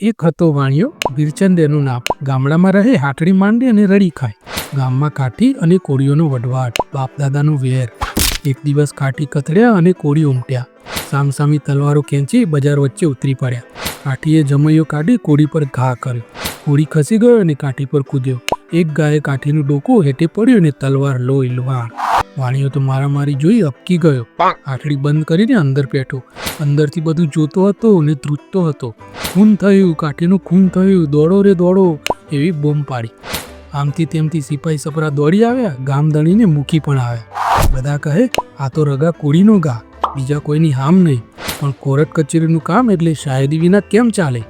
એક હતો વાણિયો વીરચંદ એનું નામ. ગામડામાં રહે, હાટડી માંડે અને રડી ખાય. ગામમાં કાઠી અને કોળીઓનો વઢવાટ, બાપ દાદાનું વેર. એક દિવસ કાઠી કથળ્યા અને કોળી ઉમટ્યા. સામસામી તલવારો ખેંચી બજાર વચ્ચે ઉતરી પડ્યા. કાઠીએ જમૈયો કાઢી કોળી પર ઘા કર્યો. કોળી ખસી ગયો અને કાઠી પર કૂદ્યો. એક ગાયે કાઠીનું ડોકું હેઠે પડ્યું અને તલવાર લોહી લુહાણ. વાણિયો તો મારામારી જોઈ અપકી ગયો. હાટડી બંધ કરીને અંદર બેઠો. અંદરથી બધું જોતો હતો અને ધ્રુજતો હતો. ખૂન થયું, કાઠીનું ખૂન થયું, દોડો રે દોડો એવી બૂમ પાડી. આમથી તેમથી સિપાહી સપરા દોડી આવ્યા. ગામ દણીને મૂકી પણ આવ્યા. બધા કહે, આ તો રગા કોળીનો ગા, બીજા કોઈની હામ નહીં. પણ કોર્ટ કચેરીનું કામ એટલે શાયદી વિના કેમ ચાલે?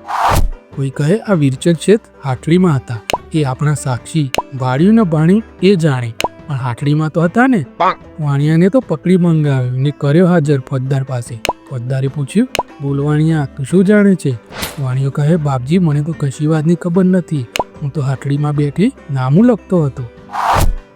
કોઈ કહે, આ વીરચંદ શેઠ હાટડીમાં હતા, એ આપણા સાક્ષી. વાળ્યું ને ભાણી એ જાણે, પણ હાટડીમાં તો હતા ને. વાણિયાને તો પકડી મંગાવ્યો ને કર્યો હાજર ફોજદાર પાસે. ફોજદારે પૂછ્યું, બોલ વાણિયા, તું શું જાણે છે? વાણિયો કહે, બાપજી, મને તો કશી વાતની ખબર નથી. હું તો હાટડીમાં બેઠી નામું લખતો હતો.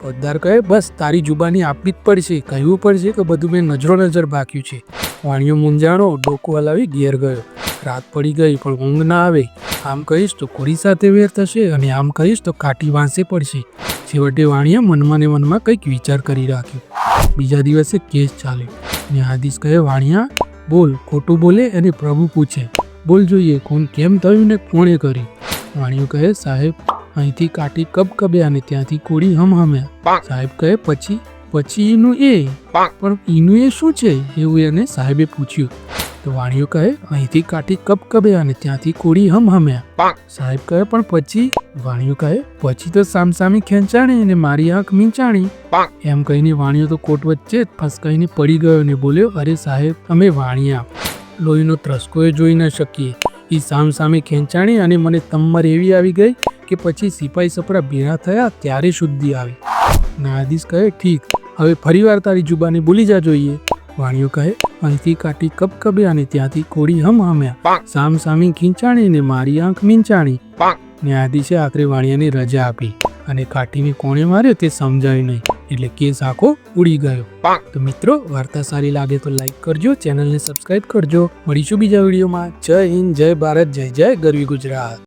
ફોજદાર કહે, બસ તારી જુબાની આપવી જ પડશે, કહેવું પડશે કે બધું મેં નજરો નજર બાક્યું છે. વાણિયો મૂંઝાણો ડોકું હલાવી ઘેર ગયો. રાત પડી ગઈ પણ ઊંઘ ના આવે. આમ કહીશ તો કોળી સાથે વેર થશે અને આમ કહીશ તો કાઠી વાંસે પડશે. છેવટે વાણિયા મનમાં ને મનમાં કંઈક વિચાર કરી રાખ્યો. બીજા દિવસે કેસ ચાલ્યો. ન્યાયાધીશ કહે, વાણિયા બોલ, ખોટું બોલે અને પ્રભુ પૂછે, બોલ જોઈએ, ખૂન કેમ થયું ને કોણે કર્યું? વાણિયો કહે, સાહેબ, અહીંથી કાઠી કબકબ્યા અને ત્યાંથી કોળી હમહમ્યા. સાહેબ કહે, પછી એનું એ પણ એનું એ શું છે એવું એને સાહેબે પૂછ્યું. તો વાણિયો કહે, અહીંથી કાઠી કબકબ્યા અને ત્યાંથી કોળી હમહમ્યા. સાહેબ કહે, પણ પછી? વાણિયો કહે, પછી તો સામસામી ખેંચાણી અને મારી આંખ મીંચાણી. એમ કહીને વાણિયો તો કોટ વચ્ચે જ ફસકાઈને પડી ગયો અને બોલ્યો, અરે સાહેબ, અમે વાણિયા લોહીનો ત્રસકો જોઈ ન શકીએ. એ સામસામે ખેંચાણી અને મને તમ્મર એવી આવી ગઈ કે પછી સિપાહી સપરા ભેળા થયા ત્યારે શુદ્ધિ આવી. ન્યાયાધીશ કહે, ઠીક, હવે ફરીવાર તારી જુબાની ભૂલી જા જોઈએ. વાણિયો કહે, અહીંથી કાઠી કબકબ્યા અને ત્યાંથી કોળી હમહમ્યા. સામસામી ખીંચાણી ને મારી આંખ મીંચાણી. ન્યાયાધીશે આખરે વાણિયાને રજા આપી અને કાઠીને કોણે માર્યો તે સમજાયું નહીં. એટલે કેસ આખો ઉડી ગયો. તો મિત્રો, વાર્તા સારી લાગે તો લાઈક કરજો, ચેનલને સબસ્ક્રાઈબ કરજો. મળીશું બીજા વિડીયોમાં. જય હિન્દ, જય ભારત, જય જય ગરવી ગુજરાત.